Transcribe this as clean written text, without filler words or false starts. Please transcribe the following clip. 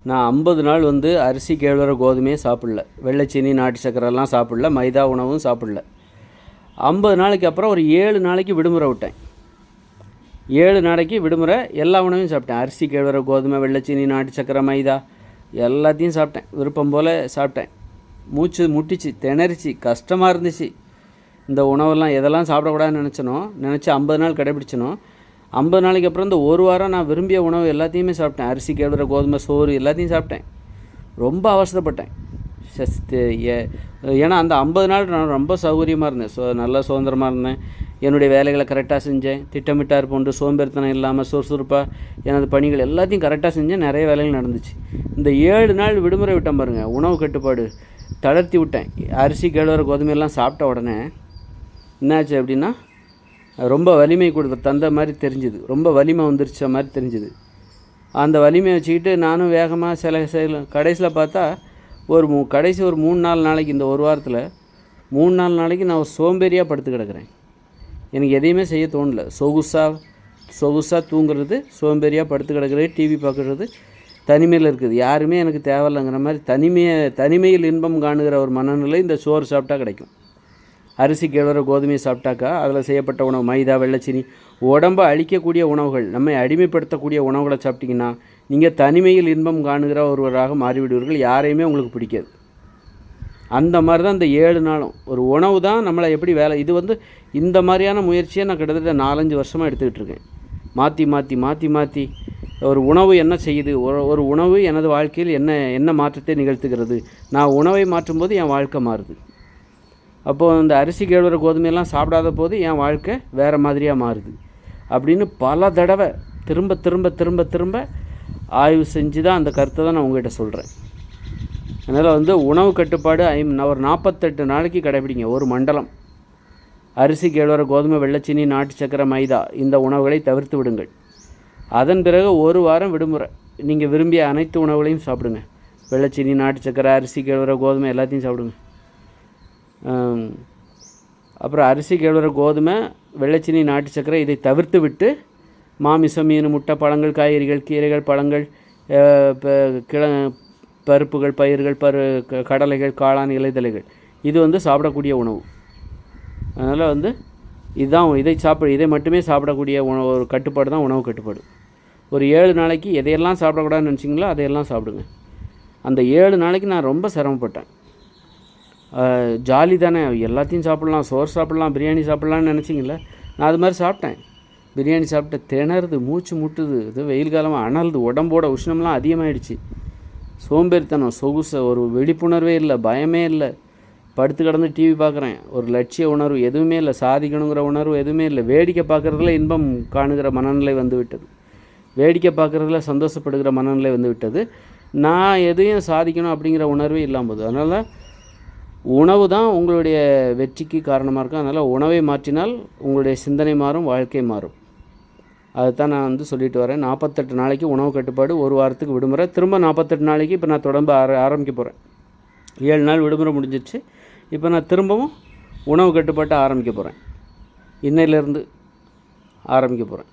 நான் 50 நாள் வந்து அரிசி கேழ்வரகு கோதுமையே சாப்பிடல, வெள்ளைச்சீனி நாட்டு சக்கரைலாம் சாப்பிடல, மைதா உணவும் சாப்பிடல. 50 நாளைக்கு அப்புறம் ஒரு 7 நாளைக்கு விடுமுறை விட்டேன். 7 நாளைக்கு விடுமுறை, எல்லா உணவையும் சாப்பிட்டேன். அரிசி கேழ்வரகு கோதுமை வெள்ளைச்சீனி நாட்டு சக்கரை மைதா எல்லாத்தையும் சாப்பிட்டேன். விருப்பம் போல் சாப்பிட்டேன். மூச்சு முட்டிச்சு, திணறிச்சு, கஷ்டமாக இருந்துச்சு. இந்த உணவெல்லாம் எதெல்லாம் சாப்பிடக்கூடாதுன்னு நினச்சி 50 நாள் கடைபிடிச்சனோ 50 நாளைக்கு அப்புறம் இந்த ஒரு வாரம் நான் விரும்பிய உணவு எல்லாத்தையுமே சாப்பிட்டேன். அரிசி கேழ்வரகு கோதுமை சோறு எல்லாத்தையும் சாப்பிட்டேன். ரொம்ப அவசரப்பட்டேன். ஏன்னா அந்த 50 நாள் நான் ரொம்ப சௌகரியமாக இருந்தேன், நல்லா சுதந்திரமாக இருந்தேன். என்னுடைய வேலைகளை கரெக்டாக செஞ்சேன். திட்டமிட்டார் போன்று சோம்பேறித்தனம் இல்லாமல் சுறுசுறுப்பாக எனது பணிகள் எல்லாத்தையும் கரெக்டாக செஞ்சேன். நிறைய வேலைகள் நடந்துச்சு. இந்த 7 நாள் விடுமுறை விட்டேன் பாருங்கள், உணவு கட்டுப்பாடு தளர்த்தி விட்டேன். அரிசி கேழ்வரகு கோதுமையெல்லாம் சாப்பிட்ட உடனே என்னாச்சு அப்படின்னா, ரொம்ப வலிமை தந்த மாதிரி தெரிஞ்சுது. ரொம்ப வலிமை வந்துருச்ச மாதிரி தெரிஞ்சுது. அந்த வலிமையை வச்சுக்கிட்டு நானும் வேகமாக சில கடைசியில் பார்த்தா கடைசி ஒரு 3-4 நாளைக்கு, இந்த ஒரு வாரத்தில் 3-4 நாளைக்கு நான் ஒரு சோம்பேறியாக படுத்து கிடக்கிறேன். எனக்கு எதையுமே செய்ய தோணலை. சொகுசாக தூங்குறது, சோம்பேறியாக படுத்து கிடக்கிறது, டிவி பார்க்குறது, தனிமையில் இருக்குது. யாருமே எனக்கு தேவையில்லைங்கிற மாதிரி தனிமையில் இன்பம் காணுகிற ஒரு மனநிலை இந்த சோறு சாப்பிட்டா கிடைக்கும். அரிசி கேழ்வரகு கோதுமையை சாப்பிட்டாக்கா அதில் செய்யப்பட்ட உணவு மைதா வெள்ளைச்சீனி உடம்பை அழிக்கக்கூடிய உணவுகள், நம்மை அடிமைப்படுத்தக்கூடிய உணவுகளை சாப்பிட்டிங்கன்னா நீங்கள் தனிமையில் இன்பம் காணுகிற ஒருவராக மாறிவிடுவீர்கள். யாரையுமே உங்களுக்கு பிடிக்காது. அந்த மாதிரி தான் இந்த 7 நாளும் ஒரு உணவு தான் நம்மளை எப்படி இது இந்த மாதிரியான முயற்சியை நான் கிட்டத்தட்ட 4-5 வருஷமாக எடுத்துக்கிட்டு இருக்கேன். மாற்றி ஒரு உணவு என்ன செய்யுது, ஒரு உணவு எனது வாழ்க்கையில் என்ன மாற்றத்தை நிகழ்த்துகிறது, நான் உணவை மாற்றும்போது என் வாழ்க்கை மாறுது. அப்போது இந்த அரிசி கேழ்வரகு கோதுமையெல்லாம் சாப்பிடாத போது என் வாழ்க்கை வேறு மாதிரியாக மாறுது அப்படின்னு பல தடவை திரும்ப ஆய்வு செஞ்சு தான் அந்த கருத்தை தான் நான் உங்கள்கிட்ட சொல்கிறேன். அதனால் உணவு கட்டுப்பாடு ஒரு 48 நாளைக்கு கடைபிடிங்க. ஒரு மண்டலம் அரிசி கேழ்வரகு கோதுமை வெள்ளைச்சீனி நாட்டு சக்கரை மைதா இந்த உணவுகளை தவிர்த்து விடுங்கள். அதன் பிறகு ஒரு வாரம் விடுமுறை. நீங்கள் விரும்பிய அனைத்து உணவுகளையும் சாப்பிடுங்க. வெள்ளைச்சீனி நாட்டு சக்கரை அரிசி கேழ்வரகு கோதுமை எல்லாத்தையும் சாப்பிடுங்க. அப்புறம் அரிசி கேழ்வரகு கோதுமை வெள்ளைச்சீனி நாட்டு சக்கரை இதை தவிர்த்து விட்டு மாமிசம் மீன் முட்டை பழங்கள் காய்கறிகள் கீரைகள் பழங்கள் பருப்புகள் பயிர்கள் கடலைகள் காளான் இலைதலைகள் இது சாப்பிடக்கூடிய உணவு. அதனால் இதுதான் இதை மட்டுமே சாப்பிடக்கூடிய ஒரு கட்டுப்பாடு தான் உணவு கட்டுப்பாடு. ஒரு 7 நாளைக்கு எதையெல்லாம் சாப்பிடக்கூடாதுன்னு நினச்சிங்களோ அதையெல்லாம் சாப்பிடுங்க. அந்த 7 நாளைக்கு நான் ரொம்ப சிரமப்பட்டேன். ஜாலி தானே, எல்லாத்தையும் சாப்பிட்லாம், சோறு சாப்பிட்லாம், பிரியாணி சாப்பிட்லான்னு நினச்சிங்களே, நான் அது மாதிரி சாப்பிட்டேன். பிரியாணி சாப்பிட்டு திணறுது, மூச்சு முட்டுது, இது வெயில் காலமாக அனலுது, உடம்போட உஷ்ணம்லாம் அதிகமாகிடுச்சு. சோம்பேறித்தனம், ஒரு விழிப்புணர்வே இல்லை, பயமே இல்லை. படுத்து கிடந்து டிவி பார்க்குறேன். ஒரு லட்சிய உணர்வு எதுவுமே இல்லை, சாதிக்கணுங்கிற உணர்வு எதுவுமே இல்லை. வேடிக்கை பார்க்குறதுல இன்பம் காணுகிற மனநிலை வந்துவிட்டது. வேடிக்கை பார்க்குறதுல சந்தோஷப்படுகிற மனநிலை வந்துவிட்டது. நான் எதையும் சாதிக்கணும் அப்படிங்கிற உணர்வே இல்லாமல் போகுது. அதனால் உணவு தான் உங்களுடைய வெற்றிக்கு காரணமாக இருக்கும். அதனால் உணவை மாற்றினால் உங்களுடைய சிந்தனை மாறும், வாழ்க்கை மாறும். அதுதான் நான் சொல்லிட்டு வரேன். 48 நாளைக்கு உணவு கட்டுப்பாடு, ஒரு வாரத்துக்கு விடுமுறை, திரும்ப 48 நாளைக்கு இப்போ நான் தொடர்ந்து ஆரம்பிக்க போகிறேன். 7 நாள் விடுமுறை முடிஞ்சிடுச்சு. இப்போ நான் திரும்பவும் உணவு கட்டுப்பாட்டை ஆரம்பிக்க போகிறேன். இன்னையிலேருந்து ஆரம்பிக்க போகிறேன்.